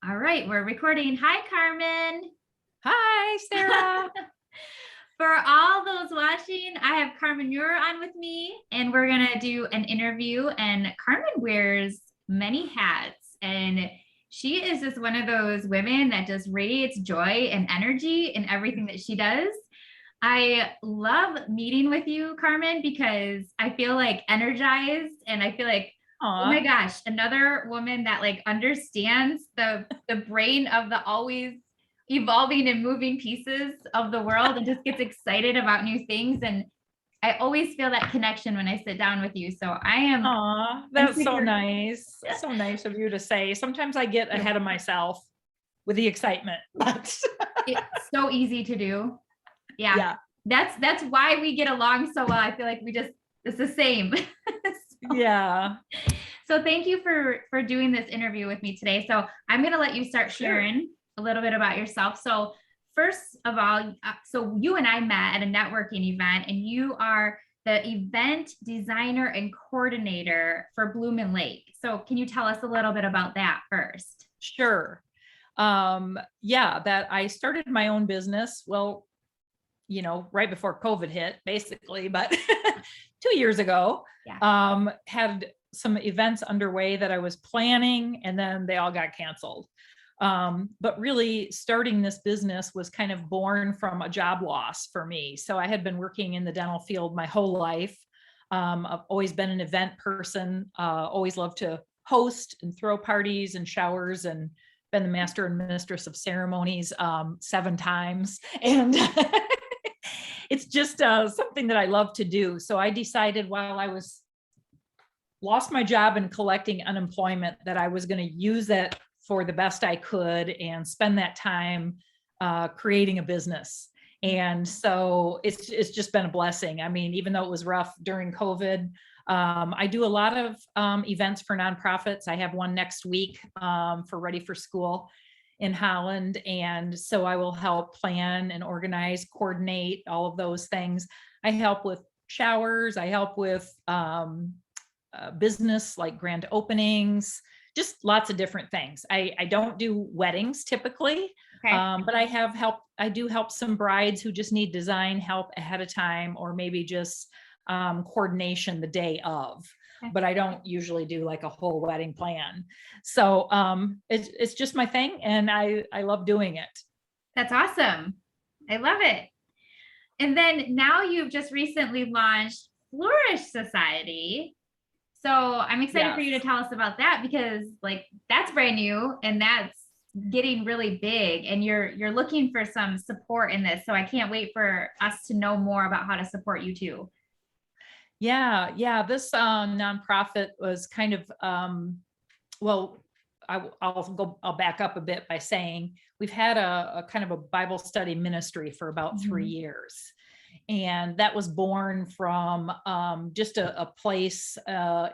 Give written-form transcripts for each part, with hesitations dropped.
All right, we're recording. Hi, Carmen. Hi, Sarah. For all those watching, I have Carmen Meurer on with me, and we're going to do an interview. And Carmen wears many hats, and she is just one of those women that just radiates joy and energy in everything that she does. I love meeting with you, Carmen, because I feel like energized and I feel like, oh my Aw. gosh, another woman that like understands the brain of the always evolving and moving pieces of the world and just gets excited about new things. And I always feel that connection when I sit down with you. So I'm That's so super nice. So nice of you to say. Sometimes I get ahead of myself with the excitement, but it's so easy to do. Yeah. yeah, That's why we get along so well. I feel like it's the same. yeah, So thank you for doing this interview with me today. So I'm going to let you start sure. sharing a little bit about yourself. So first of all, so you and I met at a networking event, and you are the event designer and coordinator for Bloom and Lake. So can you tell us a little bit about that first? Sure. Yeah, that I started my own business. Well, right before COVID hit, basically, but 2 years ago, Yeah. had some events underway that I was planning, and then they all got canceled. But really, starting this business was kind of born from a job loss for me. So I had been working in the dental field my whole life. I've always been an event person, always loved to host and throw parties and showers, and been the master and mistress of ceremonies 7 times. And it's just something that I love to do. So I decided while I was lost my job and collecting unemployment that I was going to use that for the best I could and spend that time creating a business. And so it's just been a blessing. I mean, even though it was rough during COVID, I do a lot of events for nonprofits. I have one next week for Ready for School in Holland. And so I will help plan and organize, coordinate all of those things. I help with showers. I help with business like grand openings, just lots of different things. I don't do weddings typically, Okay. but I do help some brides who just need design help ahead of time, or maybe just coordination the day of. But I don't usually do like a whole wedding plan. So it's just my thing, and I love doing it. That's awesome. I love it. And then now you've just recently launched Flourish Society. So I'm excited for you to Yes. tell us about that, because like that's brand new and that's getting really big, and you're looking for some support in this. So I can't wait for us to know more about how to support you too. Yeah, yeah. This nonprofit was kind of well, I'll back up a bit by saying we've had a kind of a Bible study ministry for about 3 years. And that was born from just a place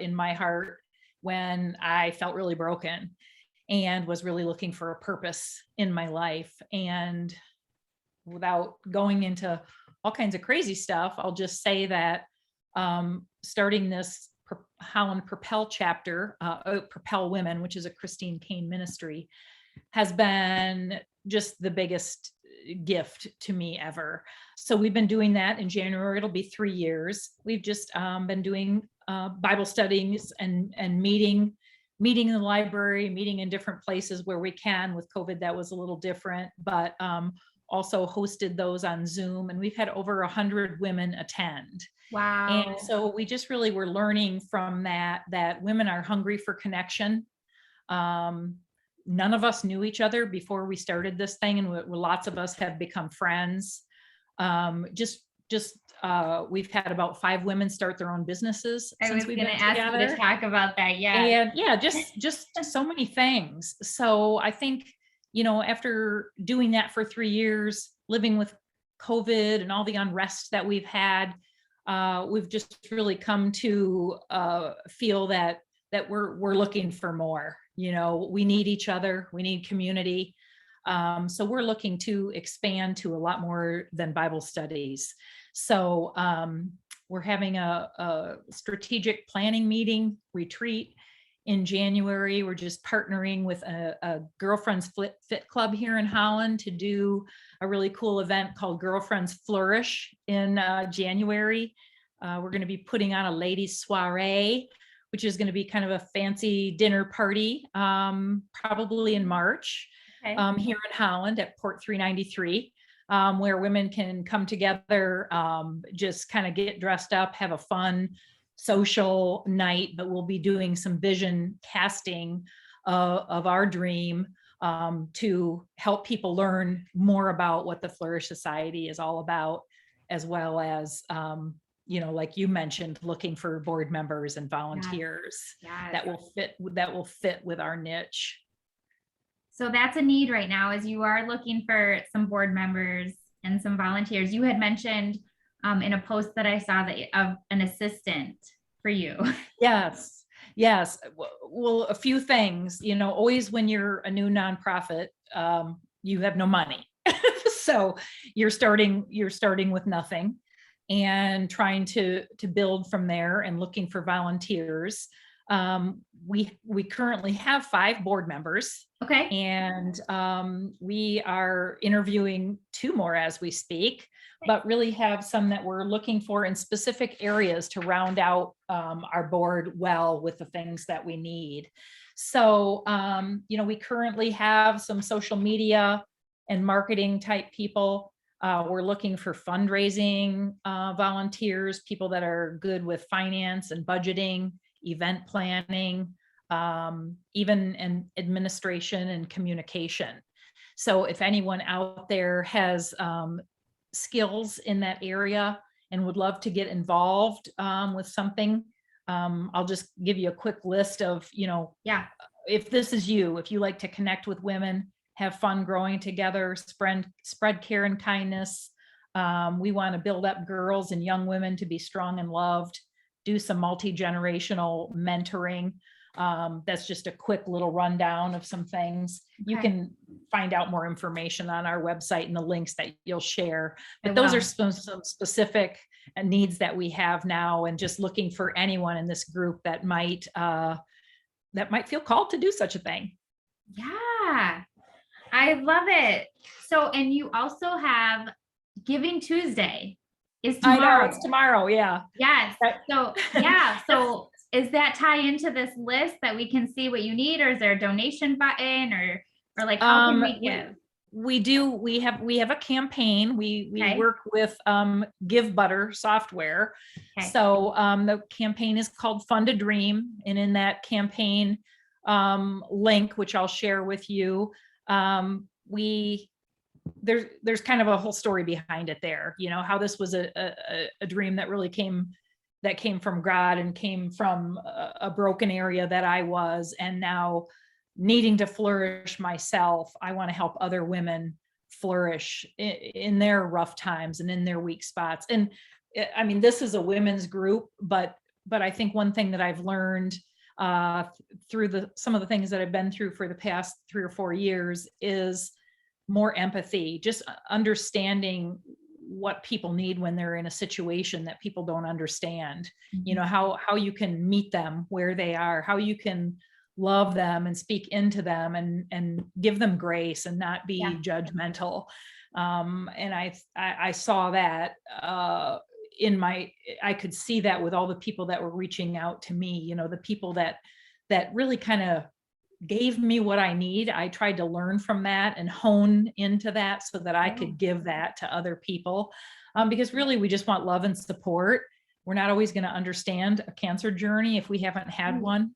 in my heart when I felt really broken and was really looking for a purpose in my life. And without going into all kinds of crazy stuff, I'll just say that starting this Holland Propel chapter, Propel Women, which is a Christine Kane ministry, has been just the biggest gift to me ever. So we've been doing that. In January it'll be 3 years. We've just been doing Bible studies and meeting in the library, meeting in different places where we can. With COVID, that was a little different, but also hosted those on Zoom, and we've had over 100 women attend. Wow. And so we just really were learning from that women are hungry for connection. None of us knew each other before we started this thing, and lots of us have become friends. We've had about 5 women start their own businesses I was since we've going to been ask you to together. talk about that. Yeah. And yeah, just so many things. So I think, after doing that for 3 years, living with COVID and all the unrest that we've had, we've just really come to feel that we're looking for more. We need each other, we need community. So we're looking to expand to a lot more than Bible studies. So we're having a strategic planning meeting retreat in January. We're just partnering with a Girlfriends Fit Club here in Holland to do a really cool event called Girlfriends Flourish in January. We're going to be putting on a ladies soiree, which is going to be kind of a fancy dinner party, probably in March, Okay. here in Holland at Port 393. Where women can come together, just kind of get dressed up, have a fun social night, but we'll be doing some vision casting of our dream, to help people learn more about what the Flourish Society is all about, as well as, like you mentioned, looking for board members and volunteers Yes. that will fit with our niche. So that's a need right now, is you are looking for some board members and some volunteers. You had mentioned in a post that I saw that of an assistant for you. Yes. Well, a few things, always when you're a new nonprofit, you have no money. So you're starting with nothing and trying to build from there and looking for volunteers. We currently have 5 board members. Okay. And we are interviewing 2 more as we speak, but really have some that we're looking for in specific areas to round out our board well with the things that we need. So, we currently have some social media and marketing type people. We're looking for fundraising volunteers, people that are good with finance and budgeting, event planning, even in administration and communication. So if anyone out there has skills in that area and would love to get involved with something, I'll just give you a quick list of, if this is you, if you like to connect with women, have fun growing together, spread care and kindness. We want to build up girls and young women to be strong and loved, do some multi-generational mentoring. That's just a quick little rundown of some things. Okay. You can find out more information on our website and the links that you'll share. But those are some specific needs that we have now, and just looking for anyone in this group that might feel called to do such a thing. Yeah, I love it. So, and you also have Giving Tuesday is tomorrow. I know, it's tomorrow. Yeah. Yes. So, yeah. So is that tie into this list that we can see what you need, or is there a donation button, or like how can we give? We have a campaign. We work with Give Butter software. Okay. So the campaign is called Fund a Dream, and in that campaign link, which I'll share with you, there's kind of a whole story behind it there, how this was a dream that really came from God and came from a broken area that I was, and now needing to flourish myself. I want to help other women flourish in their rough times and in their weak spots. And I mean, this is a women's group, but I think one thing that I've learned through some of the things that I've been through for the past 3 or 4 years is more empathy, just understanding what people need when they're in a situation that people don't understand. Mm-hmm. How you can meet them where they are, how you can love them and speak into them and give them grace and not be judgmental. And I saw that I could see that with all the people that were reaching out to me, the people that really kind of gave me what I need. I tried to learn from that and hone into that so that I could give that to other people. Because really we just want love and support. We're not always going to understand a cancer journey if we haven't had one,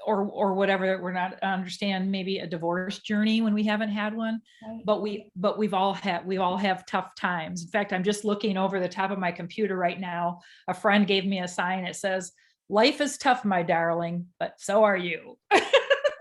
or whatever. We're not understand maybe a divorce journey when we haven't had one, but we all have tough times. In fact, I'm just looking over the top of my computer right now. A friend gave me a sign. It says, "Life is tough, my darling, but so are you."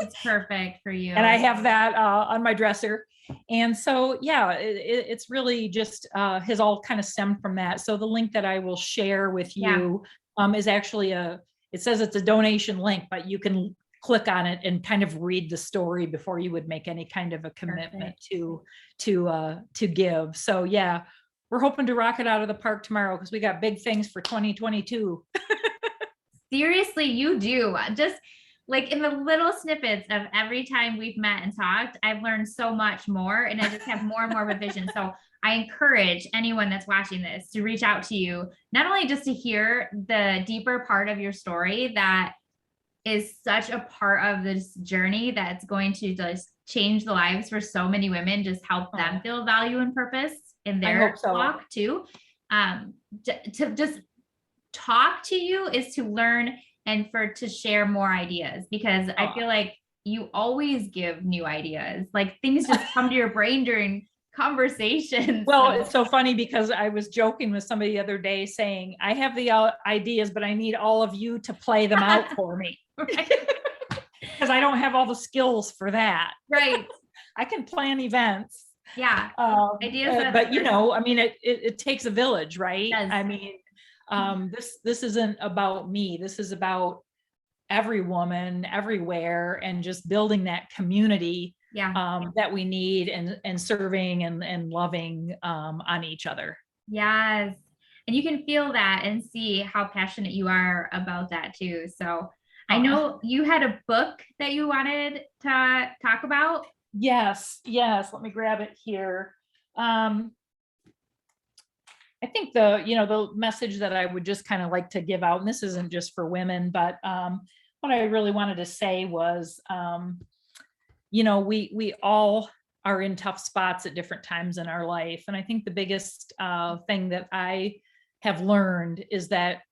It's perfect for you. And I have that on my dresser. And so, it's really just has all kind of stemmed from that. So the link that I will share with you is actually it says it's a donation link, but you can click on it and kind of read the story before you would make any kind of a commitment to give. So we're hoping to rock it out of the park tomorrow because we got big things for 2022. Seriously, you do. Just like in the little snippets of every time we've met and talked, I've learned so much more and I just have more and more of a vision. So I encourage anyone that's watching this to reach out to you, not only just to hear the deeper part of your story that is such a part of this journey that's going to just change the lives for so many women, just help them feel value and purpose in I their hope so. walk too. To just talk to you is to learn and to share more ideas, because I feel like you always give new ideas. Like things just come to your brain during conversations. Well, it's so funny because I was joking with somebody the other day saying, I have the ideas, but I need all of you to play them out for me. Because I don't have all the skills for that. Right. I can plan events. Yeah. Ideas. But you know, I mean, it takes a village, right? Yes. I mean, this isn't about me. This is about every woman everywhere, and just building that community that we need, and serving and loving on each other. Yes. And you can feel that and see how passionate you are about that too. So I know you had a book that you wanted to talk about. Yes. Let me grab it here. I think the message that I would just kind of like to give out, and this isn't just for women, but what I really wanted to say was, we all are in tough spots at different times in our life. And I think the biggest thing that I have learned is that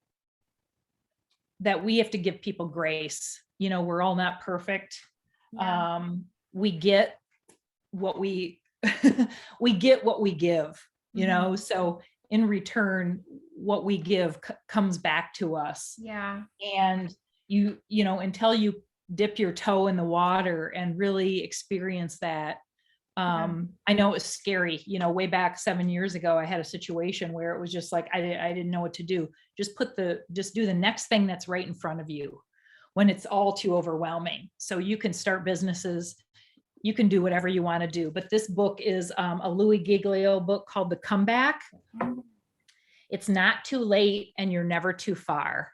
we have to give people grace. We're all not perfect. Yeah. We get what we we get what we give, so in return, what we give comes back to us. Yeah. And until you dip your toe in the water and really experience that. I know it was scary, way back 7 years ago, I had a situation where it was just like, I didn't know what to do. Just do the next thing that's right in front of you when it's all too overwhelming. So you can start businesses, you can do whatever you want to do. But this book is a Louis Giglio book called The Comeback. It's not too late and you're never too far.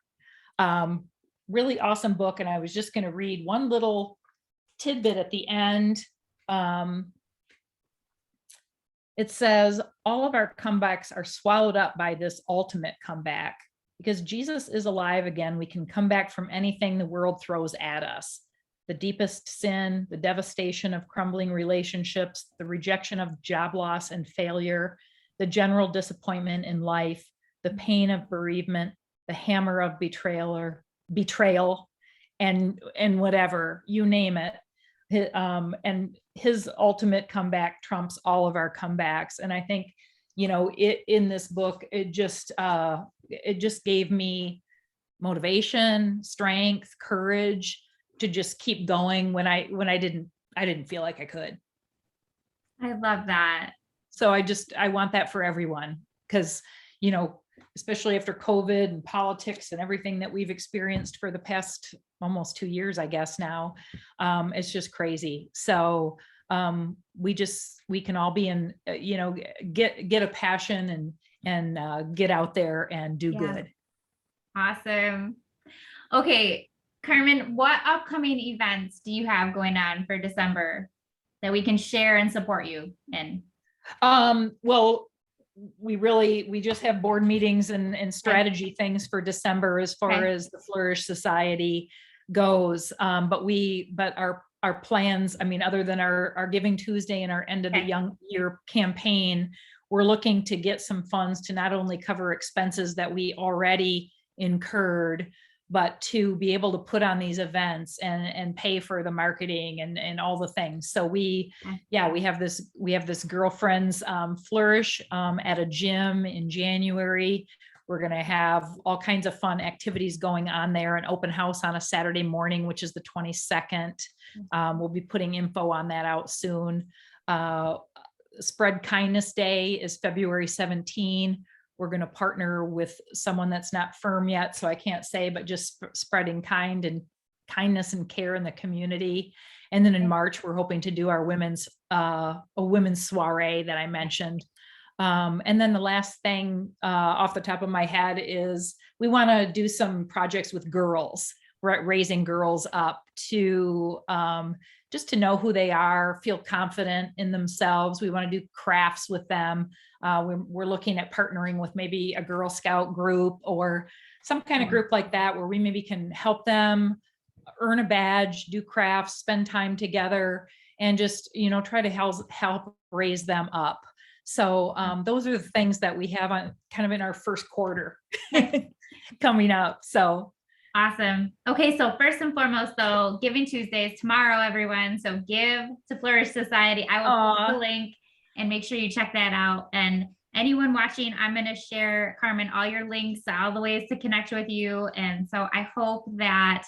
Really awesome book. And I was just going to read one little tidbit at the end. It says, all of our comebacks are swallowed up by this ultimate comeback. Because Jesus is alive again, we can come back from anything the world throws at us. The deepest sin, the devastation of crumbling relationships, the rejection of job loss and failure, the general disappointment in life, the pain of bereavement, the hammer of betrayal, and whatever, you name it. And his ultimate comeback trumps all of our comebacks. And I think, in this book, it just gave me motivation, strength, courage to just keep going when I didn't feel like I could. I love that. So I want that for everyone, because, especially after COVID and politics and everything that we've experienced for the past almost 2 years, I guess now, it's just crazy. So we can all be in, get a passion and get out there and do good. Awesome. Okay, Carmen, what upcoming events do you have going on for December that we can share and support you in? Well, we just have board meetings and strategy things for December as far as the Flourish Society goes. But our plans, I mean, other than our Giving Tuesday and our end of the young year campaign, we're looking to get some funds to not only cover expenses that we already incurred, but to be able to put on these events and pay for the marketing and all the things. So we have this girlfriends flourish at a gym in January. We're going to have all kinds of fun activities going on there, an open house on a Saturday morning, which is the 22nd. We'll be putting info on that out soon. Spread Kindness Day is February 17. We're going to partner with someone that's not firm yet, so I can't say, but just spreading kindness and care in the community. And then in March, we're hoping to do our a women's soiree that I mentioned. And then the last thing off the top of my head is we want to do some projects with girls, raising girls up to just to know who they are, feel confident in themselves. We want to do crafts with them. We're looking at partnering with maybe a Girl Scout group or some kind of group like that, where we maybe can help them earn a badge, do crafts, spend time together, and just, try to help raise them up. So those are the things that we have on kind of in our first quarter coming up. So awesome. Okay, so first and foremost, though, Giving Tuesday is tomorrow, everyone. So give to Flourish Society. I will put the link and make sure you check that out. And anyone watching, I'm going to share, Carmen, all your links, all the ways to connect with you. And so I hope that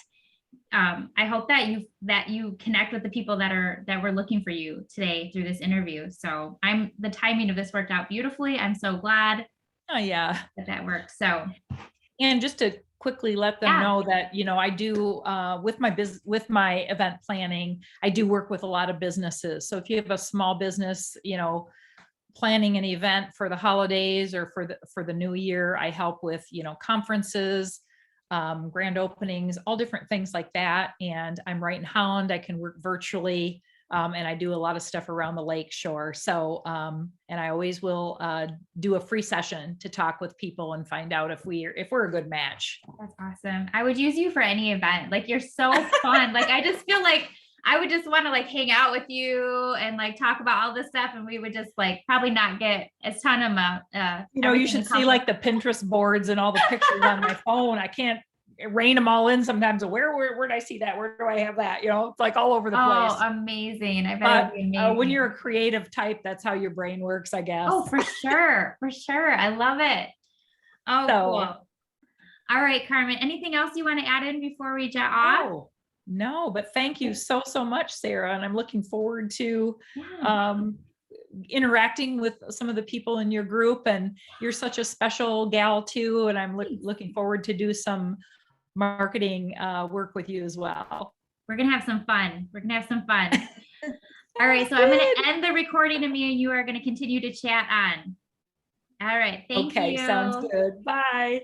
you connect with the people that were looking for you today through this interview. So the timing of this worked out beautifully. I'm so glad. Oh yeah, that worked. So, and just to quickly let them know that, I do with my event planning, I do work with a lot of businesses. So if you have a small business, planning an event for the holidays or for the new year, I help with, conferences, grand openings, all different things like that. And I'm right in Holland. I can work virtually. And I do a lot of stuff around the lake shore. So, and I always will do a free session to talk with people and find out if we're a good match. That's awesome. I would use you for any event. Like, you're so fun. Like, I just feel like I would just want to like hang out with you and like talk about all this stuff. And we would just like probably not get a ton of, you should see like the Pinterest boards and all the pictures on my phone. I can't rein them all in sometimes. Where did I see that? Where do I have that? It's like all over the place. Oh, amazing. I bet it'd be amazing. When you're a creative type, that's how your brain works, I guess. Oh, for sure. For sure. I love it. Oh, cool. All right, Carmen, anything else you want to add in before we jet off? No, but thank you so much, Sarah. And I'm looking forward to interacting with some of the people in your group. And you're such a special gal too. And I'm looking forward to do some marketing work with you as well. We're going to have some fun. All right. So I'm going to end the recording, and me and you are going to continue to chat on. All right. Thank you. Okay. Sounds good. Bye.